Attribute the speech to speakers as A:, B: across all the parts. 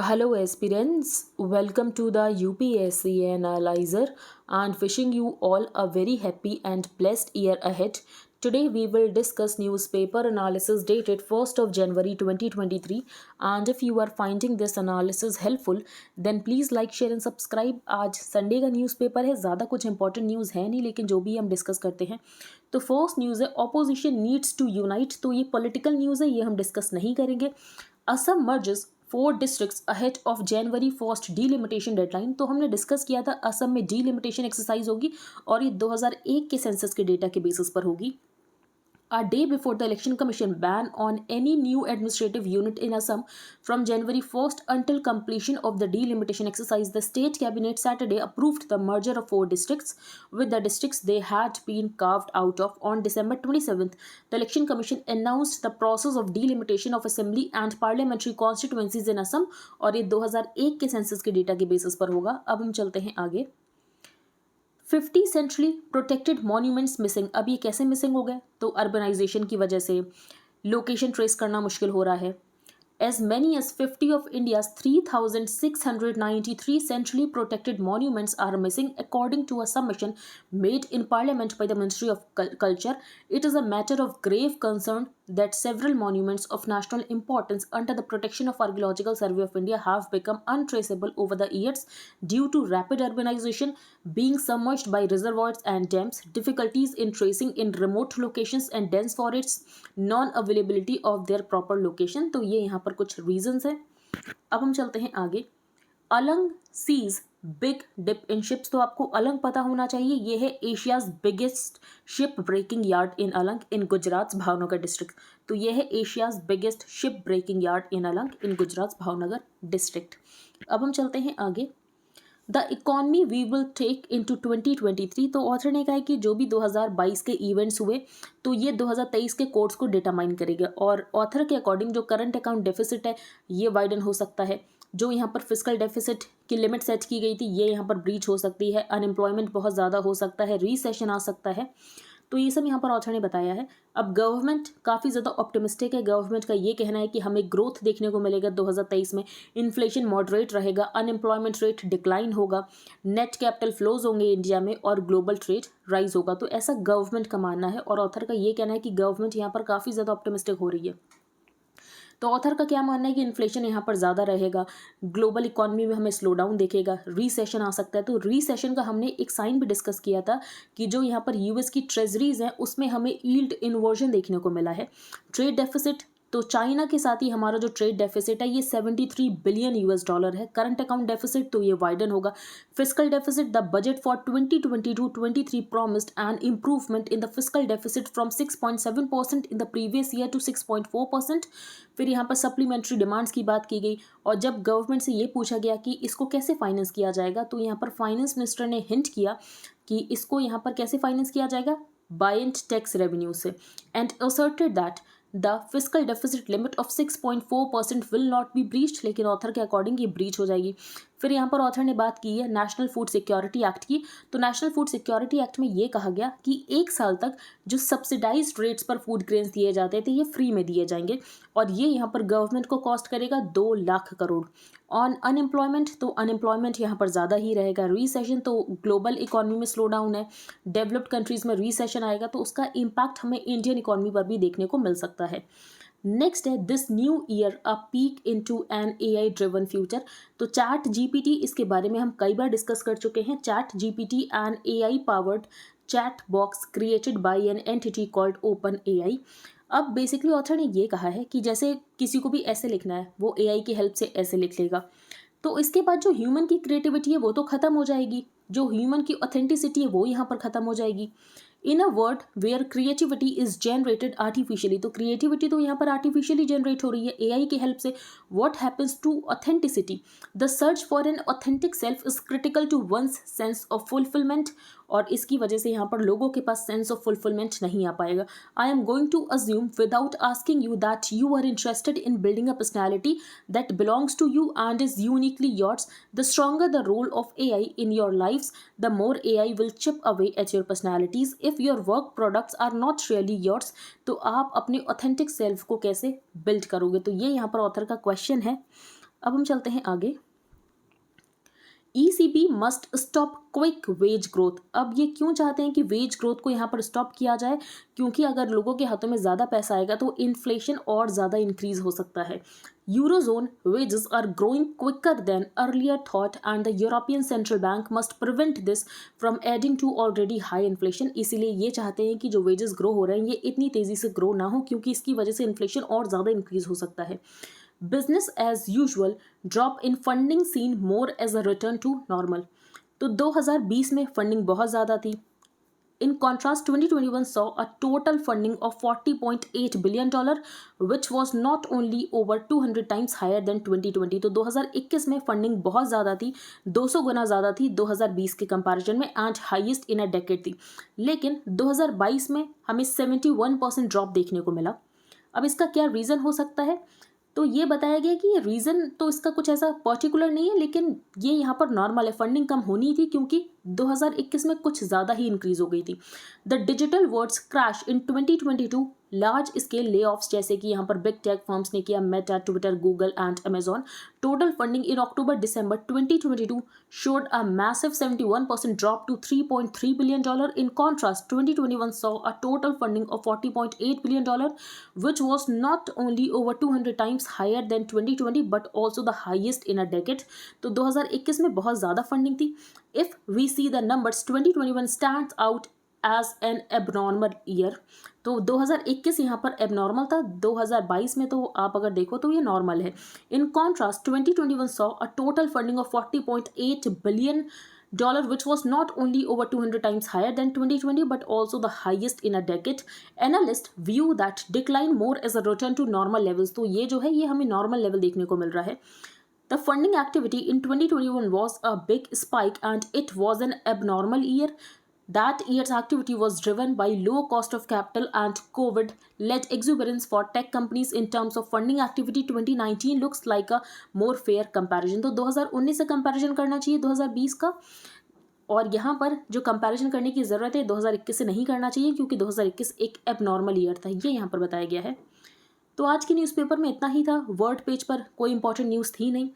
A: Hello, aspirants. Welcome to the UPSC Analyzer and wishing you all a very happy and blessed year ahead. Today, we will discuss newspaper analysis dated 1st of January 2023. And if you are finding this analysis helpful, then please like, share and subscribe. आज Sunday का newspaper है, ज़्यादा कुछ important news है नहीं, लेकिन जो भी हम डिस्कस करते हैं तो फर्स्ट न्यूज़ है ऑपोजिशन नीड्स टू यूनाइट। तो ये पॉलिटिकल न्यूज़ है, ये हम डिस्कस नहीं करेंगे। Assam merges 4 districts ahead of January 1 delimitation deadline. तो हमने डिस्कस किया था असम में डीलिमिटेशन एक्सरसाइज होगी और ये 2001 के सेंसस के डेटा के बेसिस पर होगी। A day before the Election Commission ban on any new administrative unit in Assam from January 1st until completion of the delimitation exercise, the State Cabinet Saturday approved the merger of 4 districts with the districts they had been carved out of. On December 27th, the Election Commission announced the process of delimitation of assembly and parliamentary constituencies in Assam और ये 2001 के census के data के basis पर होगा। अब हम चलते हैं आगे। 50 सेंट्रली प्रोटेक्टेड मॉन्यूमेंट्स मिसिंग। अब ये कैसे मिसिंग हो गए? तो अर्बनाइजेशन की वजह से लोकेशन ट्रेस करना मुश्किल हो रहा है। As many as 50 of India's 3,693 centrally protected monuments are missing, according to a submission made in Parliament by the Ministry of Culture. It is a matter of grave concern that several monuments of national importance under the protection of Archaeological Survey of India have become untraceable over the years due to rapid urbanization, being submerged by reservoirs and dams, difficulties in tracing in remote locations and dense forests, non-availability of their proper location। तो ये यहाँ पर कुछ reasons हैं। अब हम चलते हैं आगे। Alang sees big dip in ships. तो आपको अलंग पता होना चाहिए, ये है Asia's biggest ship breaking yard in Alang in Gujarat Bhavnagar district. तो ये है Asia's biggest ship breaking yard in Alang in Gujarat Bhavnagar district. अब हम चलते हैं आगे। The economy we will take into 2023। तो ऑथर ने कहा है कि जो भी 2022 के इवेंट्स हुए तो ये 2023 के कोर्स को डिटरमाइन करेगा और ऑथर के अकॉर्डिंग जो करंट अकाउंट डेफिसिट है ये वाइडन हो सकता है। जो यहाँ पर फिस्कल डेफिसिट की लिमिट सेट की गई थी ये यहाँ पर ब्रीच हो सकती है। अनएम्प्लॉयमेंट बहुत ज़्यादा हो सकता है, रीसेशन आ सकता है। तो ये सब यहाँ पर ऑथर ने बताया है। अब गवर्नमेंट काफ़ी ज़्यादा ऑप्टिमिस्टिक है। गवर्नमेंट का ये कहना है कि हमें ग्रोथ देखने को मिलेगा 2023 में, इन्फ्लेशन मॉडरेट रहेगा, अनएम्प्लॉयमेंट रेट डिक्लाइन होगा, नेट कैपिटल फ्लोज होंगे इंडिया में और ग्लोबल ट्रेड राइज होगा। तो ऐसा गवर्नमेंट का मानना है और ऑथर का ये कहना है कि गवर्नमेंट यहाँ पर काफ़ी ज़्यादा ऑप्टिमिस्टिक हो रही है। तो ऑथर का क्या मानना है कि इन्फ्लेशन यहाँ पर ज़्यादा रहेगा, ग्लोबल इकोनॉमी में हमें स्लो डाउन देखेगा, रीसेशन आ सकता है। तो रीसेशन का हमने एक साइन भी डिस्कस किया था कि जो यहाँ पर यूएस की ट्रेजरीज हैं उसमें हमें यील्ड इन्वर्जन देखने को मिला है। ट्रेड डेफिसिट, तो चाइना के साथ ही हमारा जो ट्रेड डेफिसिट है ये 73 बिलियन यूएस डॉलर है। करंट अकाउंट डेफिसिट तो ये वाइडन होगा। Fiscal deficit, the budget for 2022-23 promised an improvement in the fiscal deficit from 6.7% in the previous year to 6.4%। फिर यहाँ पर सप्लीमेंट्री डिमांड्स की बात की गई और जब गवर्नमेंट से ये पूछा गया कि इसको कैसे फाइनेंस किया जाएगा तो यहाँ पर फाइनेंस मिनिस्टर ने हिंट किया कि इसको यहाँ पर कैसे फाइनेंस किया जाएगा, बाय एंड टैक्स रेवेन्यू से, and asserted that the fiscal deficit limit of 6.4% will not be breached. लेकिन ऑथर के अकॉर्डिंग ये ब्रीच हो जाएगी। फिर यहाँ पर ऑथर ने बात की है नेशनल फूड सिक्योरिटी एक्ट की। तो नेशनल फूड सिक्योरिटी एक्ट में ये कहा गया कि 1 साल तक जो सब्सिडाइज्ड रेट्स पर फूड ग्रेन्स दिए जाते थे ये फ्री में दिए जाएंगे और ये यहाँ पर गवर्नमेंट को कॉस्ट करेगा 2 लाख करोड़। ऑन अनएम्प्लॉयमेंट, तो अनएम्प्लॉयमेंट यहाँ पर ज़्यादा ही रहेगा। रीसेशन, तो ग्लोबल इकॉनमी में स्लो डाउन है, डेवलप्ड कंट्रीज़ में रीसेशन आएगा तो उसका इम्पैक्ट हमें इंडियन इकॉनमी पर भी देखने को मिल सकता है। नेक्स्ट है this new year a peek into an AI driven future. तो चैट जीपीटी, इसके बारे में हम कई बार डिस्कस कर चुके हैं। Chat GPT an AI powered chat box created by an entity called open AI. अब बेसिकली ऑथर ने ये कहा है कि जैसे किसी को भी ऐसे लिखना है वो एआई की हेल्प से ऐसे लिख लेगा, तो इसके बाद जो ह्यूमन की क्रिएटिविटी है वो तो खत्म हो जाएगी, जो ह्यूमन की ऑथेंटिसिटी है वो यहाँ पर खत्म हो जाएगी। In a word where creativity is generated artificially, तो क्रिएटिविटी तो यहाँ पर आर्टिफिशियली जनरेट हो रही है एआई की हेल्प से। What happens to authenticity, the search for an authentic self is critical to one's sense of fulfilment, और इसकी वजह से यहाँ पर लोगों के पास सेंस ऑफ फुलफिलमेंट नहीं आ पाएगा। I am going to assume without asking you that you are interested in building a personality that belongs to you and is uniquely yours. The stronger the role of AI in your lifes, the more AI will chip away at your personalities. If your work products are not really yours, तो आप अपने authentic self को कैसे build करोगे? तो ये यहाँ पर ऑथर का क्वेश्चन है। अब हम चलते हैं आगे। ECB must stop quick wage growth. अब ये क्यों चाहते हैं कि वेज ग्रोथ को यहाँ पर स्टॉप किया जाए? क्योंकि अगर लोगों के हाथों में ज़्यादा पैसा आएगा तो इन्फ्लेशन और ज़्यादा इंक्रीज हो सकता है। Eurozone wages are growing quicker than earlier thought and the European central bank must prevent this from adding to already high inflation. इसीलिए ये चाहते हैं कि जो वेजेस ग्रो हो रहे हैं ये इतनी तेज़ी से ग्रो ना हो, क्योंकि इसकी वजह से इन्फ्लेशन और ज़्यादा इंक्रीज हो सकता है। Business as usual drop in funding seen more as a return to normal. तो 2020 में फंडिंग बहुत ज़्यादा थी। In contrast 2021 saw a total funding of $40.8 billion, which was not only over 200 times higher than 2020। तो 2021 में फंडिंग बहुत ज़्यादा थी, 200 गुना ज़्यादा थी 2020 के कंपैरिजन में, and highest in a decade थी। लेकिन 2022 में हमें 71% ड्रॉप देखने को मिला। अब इसका क्या रीज़न हो सकता है? तो ये बताया गया कि ये रीज़न तो इसका कुछ ऐसा पर्टिकुलर नहीं है, लेकिन ये यहाँ पर नॉर्मल है। फंडिंग कम होनी थी क्योंकि 2021 में कुछ ज़्यादा ही इंक्रीज हो गई थी। The digital words crash in 2022, large scale ले ऑफ्स जैसे कि यहाँ पर बिग टेक फर्म्स ने किया, Meta, Twitter, Google and Amazon. Total funding in October December 2022 showed a massive 71% drop to $3.3 billion. In contrast, 2021 saw a total funding of $40.8 billion, which was not only over 200 times higher than 2020 but also the highest in a decade। तो 2021 में बहुत ज़्यादा funding थी। If we see the numbers, 2021 stands out as an abnormal year. तो 2021 यहाँ पर abnormal था, 2022 में तो आप अगर देखो तो ये नॉर्मल है। इन contrast 2021 saw a total funding of $40.8 billion, which was not only over 200 times higher than 2020 but also the highest in a decade। Analysts view that decline more as a return to normal levels। तो ये जो है ये हमें normal level देखने को मिल रहा है। The funding activity in 2021 was a big spike and it was an abnormal year। That year's activity was driven by low cost of capital and COVID-led exuberance for tech companies। In terms of funding activity, 2019 looks like a more fair comparison। तो 2019 से comparison करना चाहिए 2020 का, और यहाँ पर जो comparison करने की ज़रूरत है 2021 से नहीं करना चाहिए, क्योंकि 2021 एक एबनॉर्मल ईयर था, ये यहाँ पर बताया गया है। तो आज के न्यूज़पेपर में इतना ही था। वर्ड पेज पर कोई इंपॉर्टेंट न्यूज़ थी नहीं।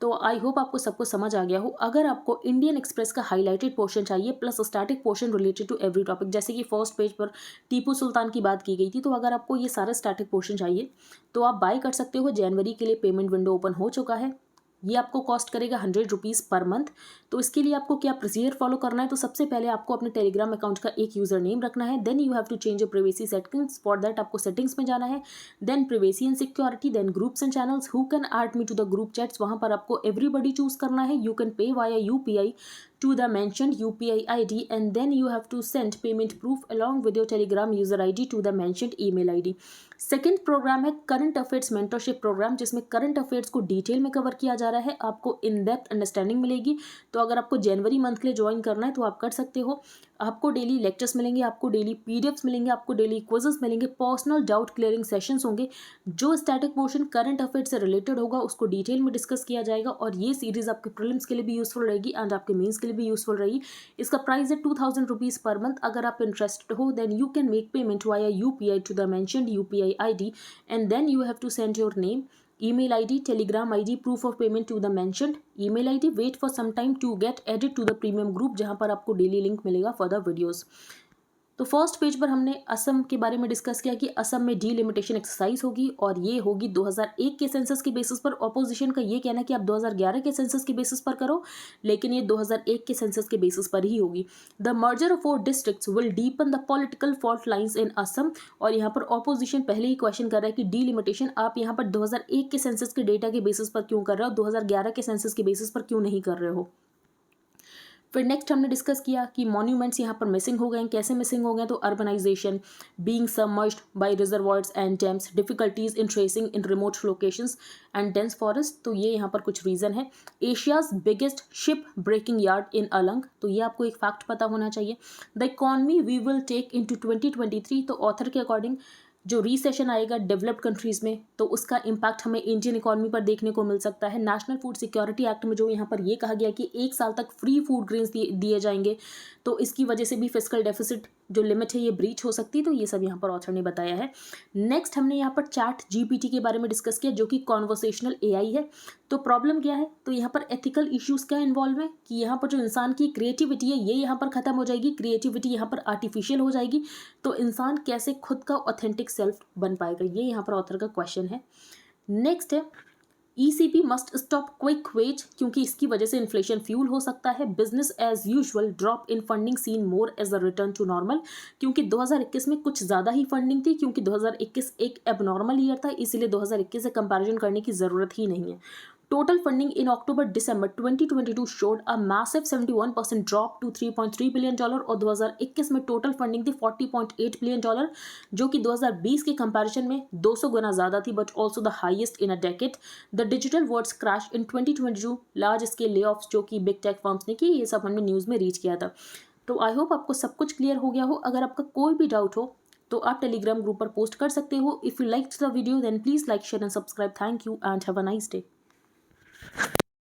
A: तो आई होप आपको सब कुछ समझ आ गया हो। अगर आपको इंडियन एक्सप्रेस का हाईलाइटेड पोर्शन चाहिए plus static portion related to every topic, जैसे कि फर्स्ट पेज पर टीपू सुल्तान की बात की गई थी, तो अगर आपको ये सारा स्टैटिक पोर्शन चाहिए तो आप बाय कर सकते हो। जनवरी के लिए पेमेंट विंडो ओपन हो चुका है। ये आपको कॉस्ट करेगा 100 रुपीज़ पर मंथ। तो इसके लिए आपको क्या प्रोसीजर फॉलो करना है? तो सबसे पहले आपको अपने टेलीग्राम अकाउंट का एक यूज़र नेम रखना है। Then you have to change your privacy settings. For that आपको सेटिंग्स में जाना है, then privacy and security, then groups and channels, who can add me to the group chats. वहाँ पर आपको एवरीबडी चूज करना है। You can pay via UPI to the mentioned UPI ID, and then you have to send payment proof along with your Telegram user ID to the mentioned email ID। Second programme है current affairs mentorship programme, जिसमें current affairs को detail में cover किया जा रहा है। आपको in depth understanding मिलेगी। तो अगर आपको जनवरी मंथ के लिए ज्वाइन करना है तो आप कर सकते हो। आपको डेली लेक्चर्स मिलेंगे, आपको डेली PDFs मिलेंगे, आपको डेली क्विजेस मिलेंगे, पर्सनल डाउट क्लियरिंग सेशंस होंगे। जो स्टैटिक पोर्शन करंट अफेयर्स से रिलेटेड होगा उसको डिटेल में डिस्कस किया जाएगा, और ये सीरीज आपके प्रीलिम्स के लिए भी यूजफुल रहेगी एंड आपके मेंस के लिए भी यूजफुल रहेगी। इसका प्राइस है 2000 रुपीज़ पर मंथ। अगर आप इंटरेस्टेड हो then you can make payment via UPI to the mentioned UPI ID, and then you have to send your name, email ID, Telegram ID, proof of payment to the mentioned email ID। wait for some time to get added to the premium group, जहाँ पर आपको daily link मिलेगा for the videos. तो first page पर हमने असम के बारे में डिस्कस किया कि असम में डीलिमिटेशन एक्सरसाइज होगी, और ये होगी 2001 के सेंसस के बेसिस पर। ऑपोजिशन का ये कहना है कि आप 2011 के सेंसस के बेसिस पर करो, लेकिन ये 2001 के सेंसस के बेसिस पर ही होगी। The merger of 4 districts will deepen the political fault lines in Assam. और यहाँ पर ऑपोजिशन पहले ही क्वेश्चन कर रहा है कि डीलिमिटेशन आप यहाँ पर 2001 के सेंसस के डेटा के बेसिस पर क्यों कर रहे हो, 2011 के सेंसस के बेसिस पर क्यों नहीं कर रहे हो। फिर नेक्स्ट हमने डिस्कस किया कि मॉन्यूमेंट्स यहाँ पर मिसिंग हो गए हैं। कैसे मिसिंग हो गए? तो urbanisation, being submerged by reservoirs and dams, difficulties in tracing in remote locations and dense forest. तो ये यहाँ पर कुछ रीज़न है। Asia's biggest ship breaking yard in Alang, तो ये आपको एक फैक्ट पता होना चाहिए। The economy we will take into 2023, तो ऑथर के अकॉर्डिंग जो रीसेशन आएगा डेवलप्ड कंट्रीज़ में तो उसका इम्पैक्ट हमें इंडियन इकोनॉमी पर देखने को मिल सकता है। नेशनल फूड सिक्योरिटी एक्ट में जो यहाँ पर ये कहा गया कि 1 साल तक फ्री फूड ग्रेन्स दिए जाएंगे, तो इसकी वजह से भी फिस्कल डेफिसिट जो लिमिट है ये ब्रीच हो सकती है, तो ये सब यहाँ पर ऑथर ने बताया है। नेक्स्ट हमने यहाँ पर चैट जीपीटी के बारे में डिस्कस किया, जो कि कॉन्वर्सेशनल एआई है। तो प्रॉब्लम क्या है, तो यहाँ पर एथिकल इश्यूज क्या इन्वॉल्व है कि यहाँ पर जो इंसान की क्रिएटिविटी है ये यहाँ पर खत्म हो जाएगी, क्रिएटिविटी यहाँ पर आर्टिफिशियल हो जाएगी, तो इंसान कैसे खुद का ऑथेंटिक सेल्फ बन पाएगा, ये यहाँ पर ऑथर का क्वेश्चन है। नेक्स्ट है ECP must stop quick wage, क्योंकि इसकी वजह से इन्फ्लेशन फ्यूल हो सकता है। Business as usual drop in funding seen more as a return to normal, क्योंकि 2021 में कुछ ज़्यादा ही फंडिंग थी, क्योंकि 2021 एक एबनॉर्मल ईयर था, इसीलिए 2021 से कंपैरिजन करने की ज़रूरत ही नहीं है। Total funding in October-December 2022 showed a massive 71% drop to $3.3 billion और 2021 में टोटल फंडिंग थी $40.8 बिलियन, जो कि 2020 के कंपैरिजन में 200 गुना ज़्यादा थी, but also the highest in a decade. The digital words crash in 2022, large scale ले ऑफ्स जो कि बिग टेक फर्म्स ने की, ये सब हमने न्यूज़ में रीच किया था। तो आई होप आपको सब कुछ क्लियर हो गया हो। अगर आपका कोई भी डाउट हो तो आप टेलीग्राम ग्रुप पर पोस्ट कर सकते हो। If you like the video then please like share and subscribe. Thank you and have a nice day.